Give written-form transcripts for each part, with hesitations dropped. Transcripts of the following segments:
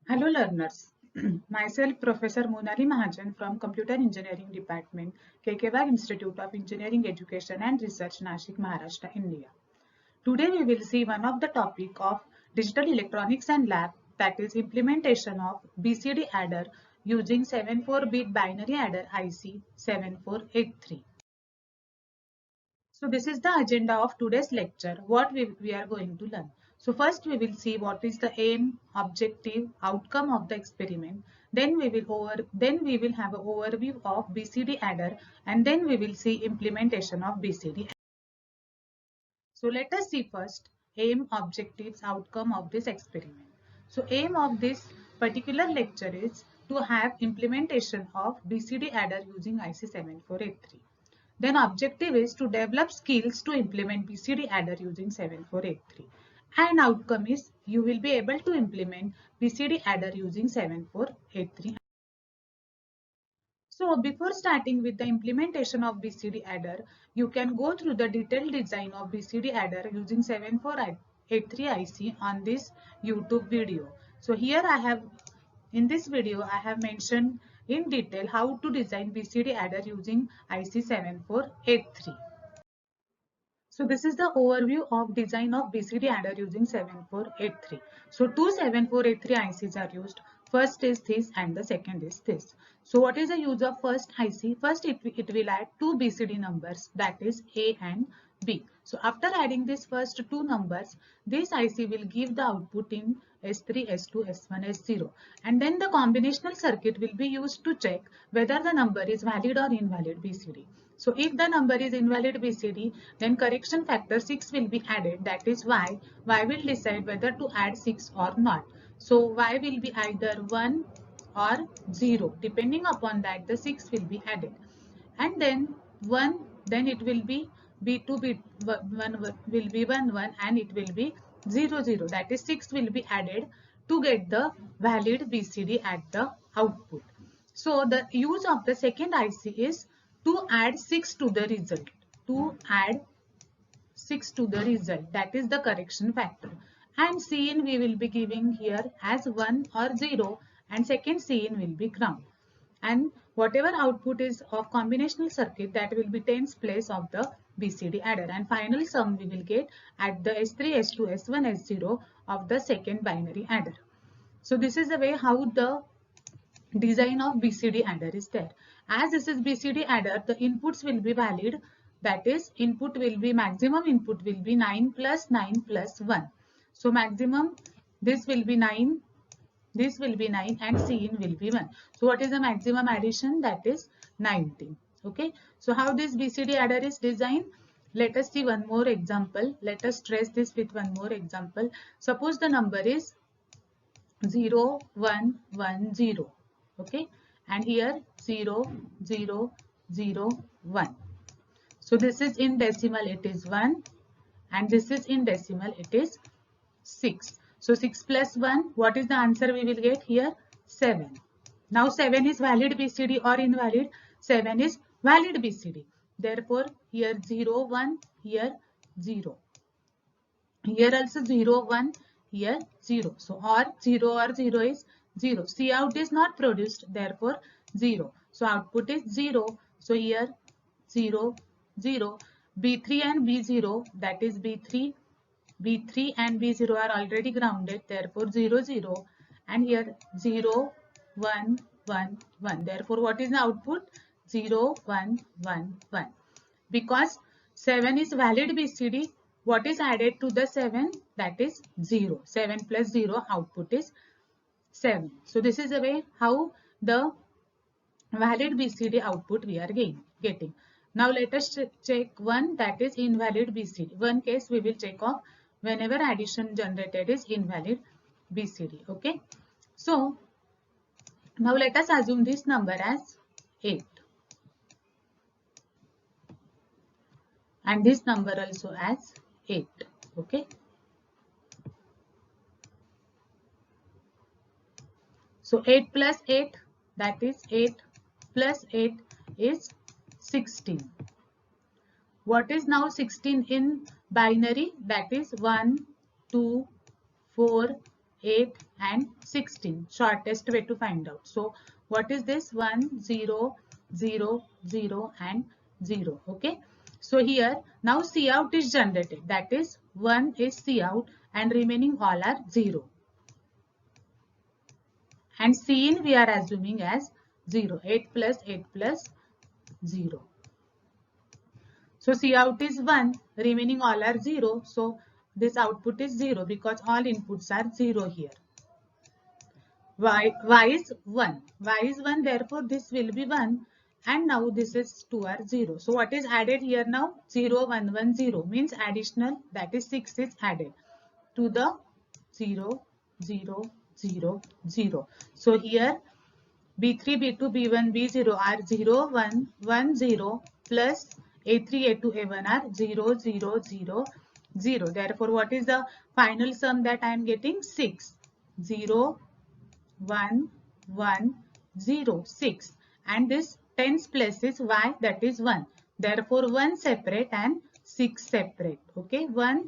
Hello learners, myself Professor Monali Mahajan from Computer Engineering Department, KK Institute of Engineering Education and Research, Nashik, Maharashtra, India. Today we will see one of the topic of Digital Electronics and Lab, that is implementation of BCD adder using 74-bit binary adder IC 7483. So this is the agenda of today's lecture, what we are going to learn. So first we will see what is the aim, objective, outcome of the experiment. Then we will have an overview of BCD adder, and then we will see implementation of BCD. So let us see first aim, objectives, outcome of this experiment. So aim of this particular lecture is to have implementation of BCD adder using IC 7483. Then objective is to develop skills to implement BCD adder using 7483. And outcome is you will be able to implement BCD adder using 7483. So before starting with the implementation of BCD adder, you can go through the detailed design of BCD adder using 7483 IC on this YouTube video. So here in this video I have mentioned in detail how to design BCD adder using IC 7483. So this is the overview of design of BCD adder using 7483. So two 7483 ICs are used. First is this and the second is this. So what is the use of first IC? First it will add two BCD numbers, that is A and B. So after adding these first two numbers, this IC will give the output in S3, S2, S1, S0. And then the combinational circuit will be used to check whether the number is valid or invalid BCD. So if the number is invalid BCD, then correction factor 6 will be added, that is Y. Y will decide whether to add 6 or not. So Y will be either 1 or 0. Depending upon that, the 6 will be added. And then 1, then it will be B2, B1 will be 1, 1 and it will be 0, 0. That is 6 will be added to get the valid BCD at the output. So the use of the second IC is to add 6 to the result. To add 6 to the result, that is the correction factor. And Cin we will be giving here as 1 or 0 and second Cin will be ground. And whatever output is of combinational circuit, that will be tens place of the BCD adder, and final sum we will get at the S3, S2, S1, S0 of the second binary adder. So this is the way how the design of BCD adder is there. As this is BCD adder, the inputs will be valid. That is, maximum input will be 9 plus 9 plus 1. So maximum, this will be 9, this will be 9 and Cin will be 1. So what is the maximum addition? That is 19. Okay. So how this BCD adder is designed? Let us see one more example. Let us trace this with one more example. Suppose the number is 0, 1, 1, 0. Okay, and here 0, 0, 0, 1. So this is in decimal, it is 1, and this is in decimal, it is 6. So 6 plus 1, what is the answer we will get here? 7. Now 7 is valid BCD or invalid? 7 is valid BCD. Therefore here 0, 1, here 0. Here also 0, 1, here 0. So or 0 is 0. C out is not produced, therefore 0. So output is 0. So here 0, 0. B3 and B0, that is B3 and B0 are already grounded, therefore 0, 0. And here 0, 1, 1, 1. Therefore what is the output? 0, 1, 1, 1. Because 7 is valid BCD, what is added to the 7? That is 0. 7 plus 0, output is 7. So this is the way how the valid BCD output we are getting. Now let us check one, that is invalid BCD. One case we will check off whenever addition generated is invalid BCD. Okay. So now let us assume this number as 8. And this number also as 8. Okay. So 8 plus 8, that is 8 plus 8 is 16. What is now 16 in binary? That is 1, 2, 4, 8 and 16. Shortest way to find out. So what is this? 1, 0, 0, 0 and 0. Okay. So here now Cout is generated. That is 1 is Cout and remaining all are 0. And Cin we are assuming as 0. 8 plus 8 plus 0. So Cout is 1, remaining all are 0. So this output is 0 because all inputs are 0 here. Y is 1. Y is 1, therefore this will be 1. And now this is 2 are 0. So what is added here now? 0, 1, 1, 0 means additional, that is 6 is added to the 0, 0, 0, 0. So here B3, B2, B1, B0 are 0, 1, 1, 0 plus A3, A2, A1 are 0, 0, 0, 0. Therefore, what is the final sum that I am getting? 6. 0, 1, 1, 0, 6. And this tens place is Y, that is 1. Therefore, 1 separate and 6 separate. Okay, 1,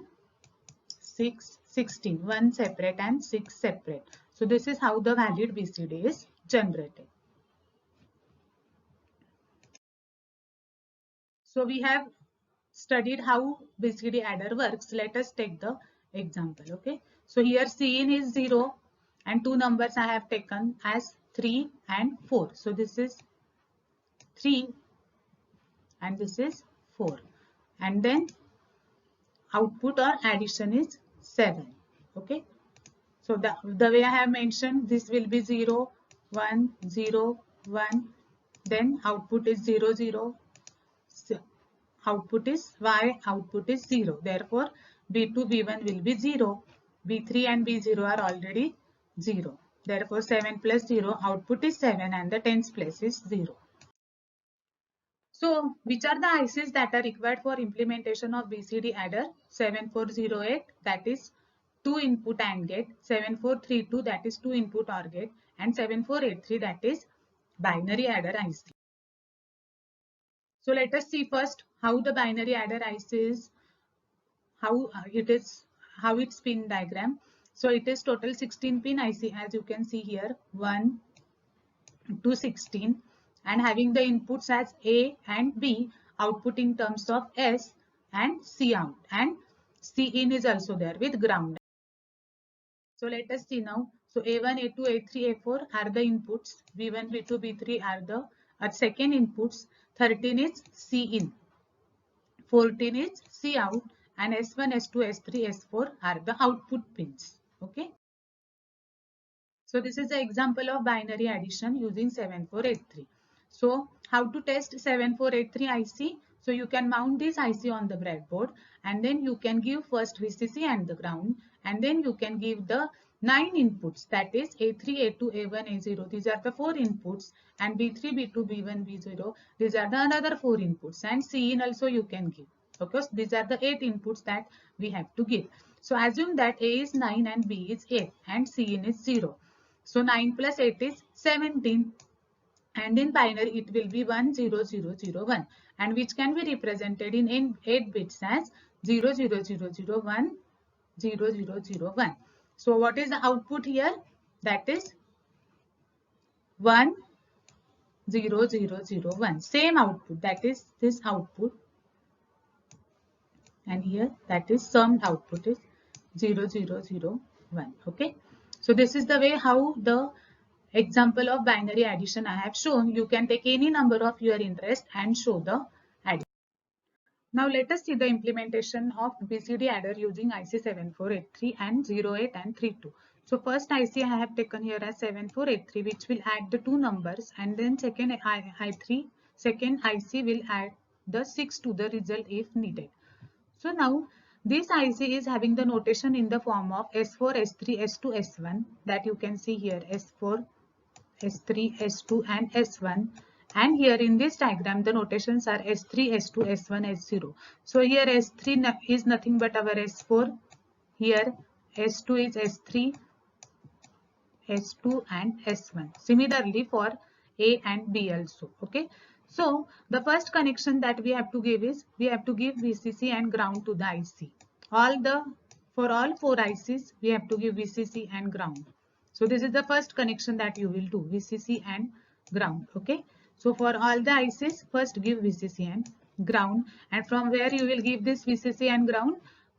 6, 16. 1 separate and 6 separate. So, this is how the valid BCD is generated. So we have studied how BCD adder works. Let us take the example. Okay. So here Cin is 0 and two numbers I have taken as 3 and 4. So this is 3 and this is 4. And then output or addition is 7. Okay. So the way I have mentioned, this will be 0, 1, 0, 1. Then output is 0, 0. So output is Y, output is 0. Therefore, B2, B1 will be 0. B3 and B0 are already 0. Therefore, 7 plus 0, output is 7 and the tens place is 0. So, which are the ICs that are required for implementation of BCD adder? 7408, that is 2 input AND gate, 7432, that is 2 input OR gate, and 7483, that is binary adder IC. So let us see first how the binary adder IC is, how its pin diagram. So it is total 16 pin IC, as you can see here, 1 to 16, and having the inputs as A and B, output in terms of S and Cout, and Cin is also there with ground. So let us see now. So A1, A2, A3, A4 are the inputs. B1, B2, B3 are the second inputs. 13 is Cin. 14 is Cout, and S1, S2, S3, S4 are the output pins. Okay. So this is the example of binary addition using 7483. So how to test 7483 IC? So you can mount this IC on the breadboard and then you can give first VCC and the ground, and then you can give the 9 inputs, that is A3, A2, A1, A0. These are the 4 inputs, and B3, B2, B1, B0. These are the another 4 inputs, and Cin also you can give. Okay, so these are the 8 inputs that we have to give. So assume that A is 9 and B is 8 and Cin is 0. So 9 plus 8 is 17, and in binary it will be 1, 0, 0, 0, 1, and which can be represented in 8 bits as 0, 0, 0, 0, 1, 0, 0, 0, 1. So what is the output here? That is 1, 0, 0, 0, 1. Same output, that is this output, and here that is summed output is 0, 0, 0, 1. Okay. So this is the way how the example of binary addition I have shown. You can take any number of your interest and show the addition. Now let us see the implementation of BCD adder using IC 7483 and 08 and 32. So first IC I have taken here as 7483, which will add the two numbers, and then second IC will add the 6 to the result if needed. So now this IC is having the notation in the form of S4, S3, S2, S1, that you can see here, S4, S3, S2 and S1, and here in this diagram the notations are S3, S2, S1, S0. So here S3 is nothing but our S4, here S2 is S3, S2 and S1. Similarly for A and B also. Okay. So the first connection that we have to give is we have to give VCC and ground to the IC. All the For all 4 ICs, we have to give VCC and ground. So this is the first connection that you will do, VCC and ground. Okay. So for all the ICs, first give VCC and ground. And from where you will give this VCC and ground,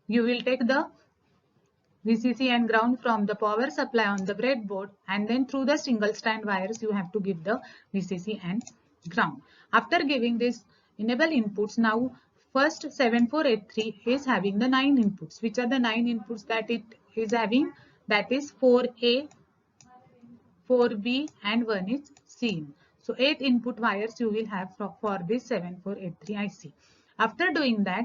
you will take the VCC and ground from the power supply on the breadboard, and then through the single strand wires you have to give the VCC and ground. After giving this enable inputs, now first 7483 is having the 9 inputs. Which are the 9 inputs that it is having? That is 4A, 4B and 1 is C. So 8 input wires you will have for this 7483 IC. After doing that,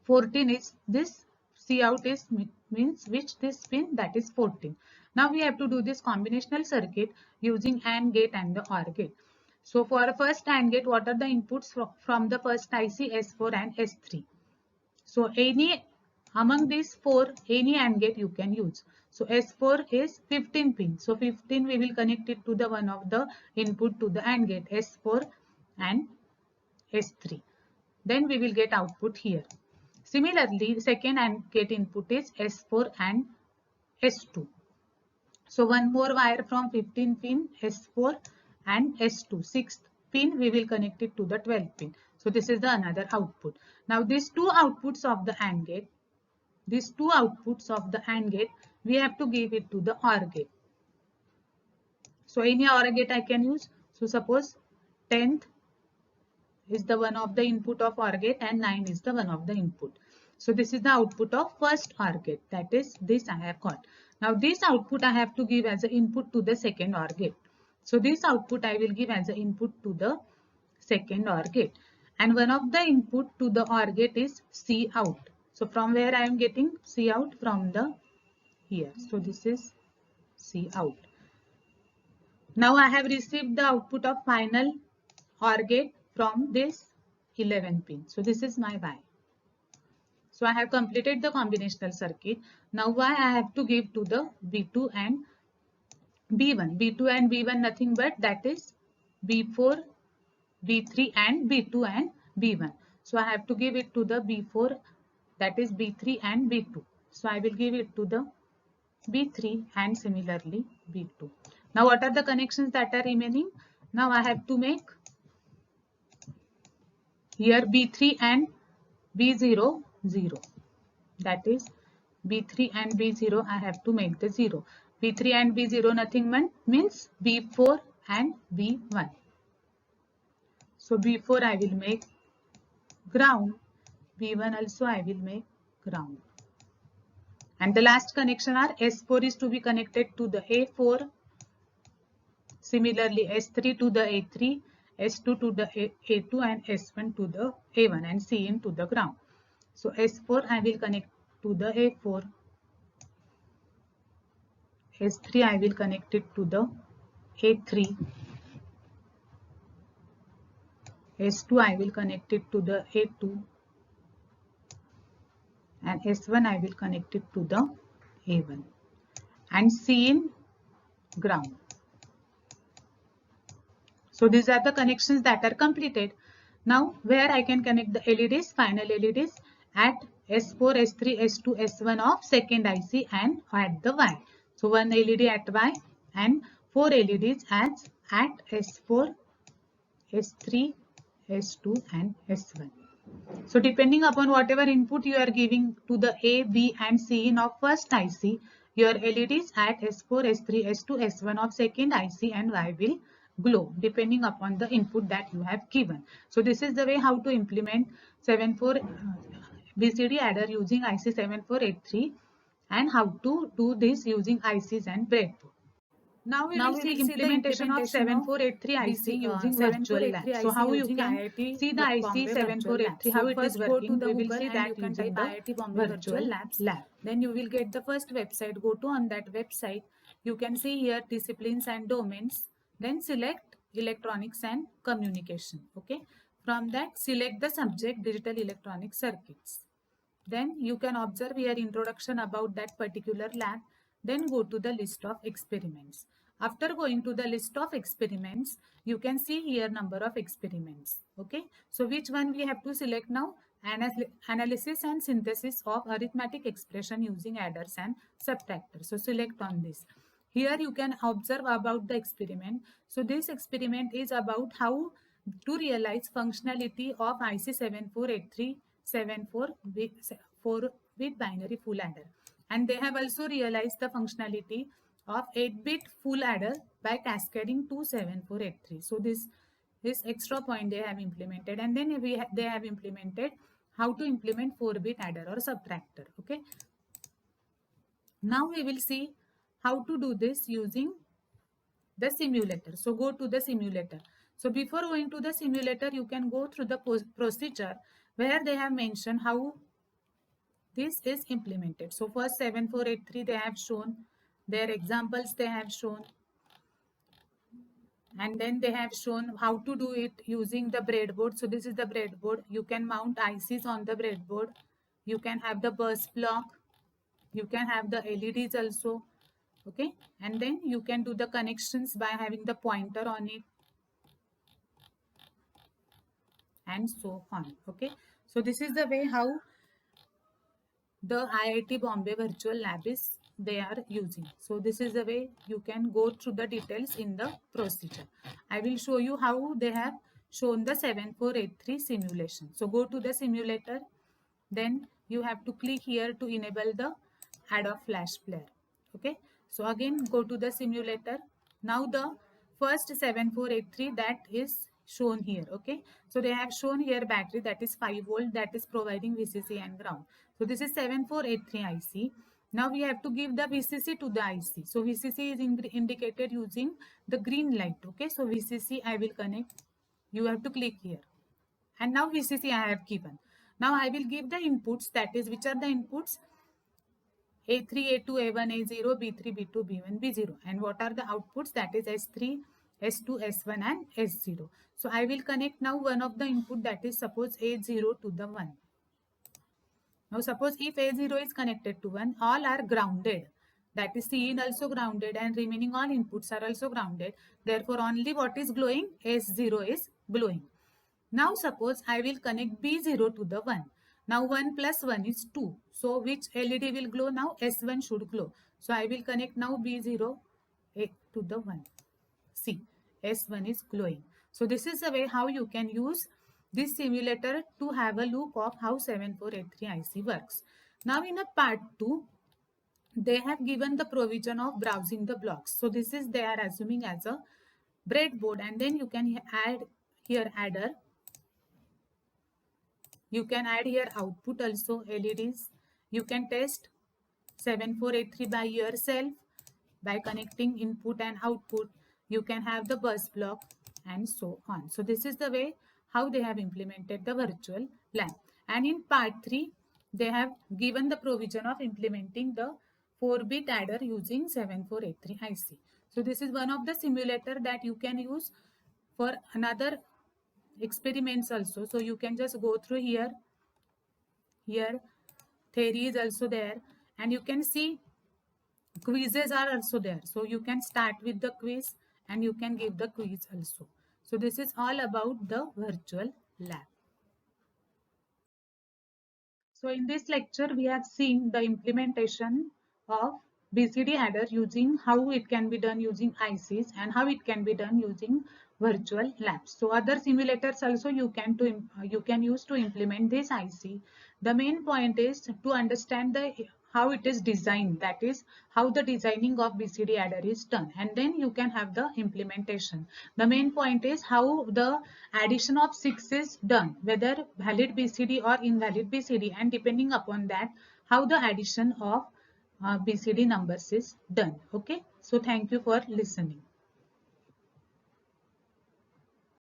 14 is this C out is means which this pin, that is 14. Now we have to do this combinational circuit using AND gate and the OR gate. So for first AND gate, what are the inputs from the first IC? S4 and S3. So any among these 4, any AND gate you can use. So S4 is 15 pin. So 15 we will connect it to the one of the input to the AND gate, S4 and S3. Then we will get output here. Similarly, second AND gate input is S4 and S2. So one more wire from 15 pin S4 and S2. Sixth pin we will connect it to the 12 pin. So this is the another output. Now these two outputs of the AND gate, we have to give it to the OR gate. So any OR gate I can use. So suppose 10th is the one of the input of OR gate and 9 is the one of the input. So this is the output of first OR gate, that is this I have got. Now this output I have to give as an input to the second OR gate. So this output I will give as an input to the second OR gate. And one of the input to the OR gate is C out. So from where I am getting C out? From the here. So this is C out. Now I have received the output of final OR gate from this 11 pin. So this is my Y. So I have completed the combinational circuit. Now Y I have to give to the B2 and B1. B2 and B1 nothing but that is B4, B3 and B2 and B1. So I have to give it to the B4, that is B3 and B2. So I will give it to the B3 and similarly B2. Now what are the connections that are remaining? Now I have to make here B3 and B0, 0. That is B3 and B0 I have to make the 0. B3 and B0 nothing means B4 and B1. So B4 I will make ground. B1 also I will make ground. And the last connection are S4 is to be connected to the A4. Similarly S3 to the A3, S2 to the A2 and S1 to the A1 and Cn to the ground. So S4 I will connect to the A4. S3 I will connect it to the A3. S2 I will connect it to the A2. And S1 I will connect it to the A1. And Cn ground. So these are the connections that are completed. Now where I can connect the LEDs, final LEDs at S4, S3, S2, S1 of second IC and at the Y. So one LED at Y and 4 LEDs at S4, S3, S2 and S1. So depending upon whatever input you are giving to the A, B and C in of first IC, your LEDs at S4, S3, S2, S1 of second IC and Y will glow depending upon the input that you have given. So this is the way how to implement 74 BCD adder using IC 7483 and how to do this using ICs and breadboard. Now we will see implementation of 7483 IC using virtual lab. So how you can see the IC 7483, how it is working, we will see that using the virtual lab. Then you will get the first website. Go to on that website. You can see here disciplines and domains. Then select electronics and communication. Okay. From that select the subject digital electronic circuits. Then you can observe here introduction about that particular lab. Then go to the list of experiments. After going to the list of experiments, you can see here number of experiments. Okay. So which one we have to select now? analysis and synthesis of arithmetic expression using adders and subtractors. So select on this. Here you can observe about the experiment. So this experiment is about how to realize functionality of IC 748374 with binary full adder. And they have also realized the functionality of 8-bit full adder by cascading to 7483. So this extra point they have implemented, and then they have implemented how to implement 4-bit adder or subtractor. Okay, now we will see how to do this using the simulator. So go to the simulator. So before going to the simulator, you can go through the procedure where they have mentioned how this is implemented. So first 7483 they have shown, their examples they have shown, and then they have shown how to do it using the breadboard. So this is the breadboard. You can mount ICs on the breadboard. You can have the bus block. You can have the LEDs also. Okay, and then you can do the connections by having the pointer on it, and so on. Okay, so this is the way how the IIT Bombay virtual lab is they are using. So this is the way you can go through the details in the procedure. I will show you how they have shown the 7483 simulation. So go to the simulator, then you have to click here to enable the Adobe Flash Player. Okay, so again go to the simulator. Now the first 7483 that is shown here. Okay, so they have shown here battery that is 5 volt that is providing VCC and ground. So this is 7483 IC. Now we have to give the VCC to the IC. So VCC is indicated using the green light. Okay, so VCC I will connect. You have to click here, and now VCC I have given. Now I will give the inputs, that is which are the inputs: A3, A2, A1, A0, B3, B2, B1, B0. And what are the outputs? That is S3, S2, S1 and S0. So I will connect now one of the input, that is suppose A0 to the 1. Now suppose if A0 is connected to 1, all are grounded. That is Cin also grounded and remaining all inputs are also grounded. Therefore only what is glowing? S0 is glowing. Now suppose I will connect B0 to the 1. Now 1 plus 1 is 2. So which LED will glow now? S1 should glow. So I will connect now B0 to the 1. See, S1 is glowing. So this is the way how you can use this simulator to have a look of how 7483 IC works. Now in a part 2, they have given the provision of browsing the blocks. So this is they are assuming as a breadboard, and then you can add here adder. You can add here output also, LEDs. You can test 7483 by yourself by connecting input and output. You can have the bus block and so on. So this is the way how they have implemented the virtual lab. And in part 3, they have given the provision of implementing the 4-bit adder using 7483 IC. So this is one of the simulator that you can use for another experiments also. So you can just go through here. Here theory is also there, and you can see quizzes are also there. So you can start with the quiz and you can give the quiz also. So this is all about the virtual lab. So in this lecture we have seen the implementation of BCD adder using how it can be done using ICs and how it can be done using virtual labs. So other simulators also you can use to implement this IC. The main point is to understand how it is designed, that is how the designing of BCD adder is done, and then you can have the implementation. The main point is how the addition of 6 is done, whether valid BCD or invalid BCD, and depending upon that how the addition of BCD numbers is done. Okay, so thank you for listening.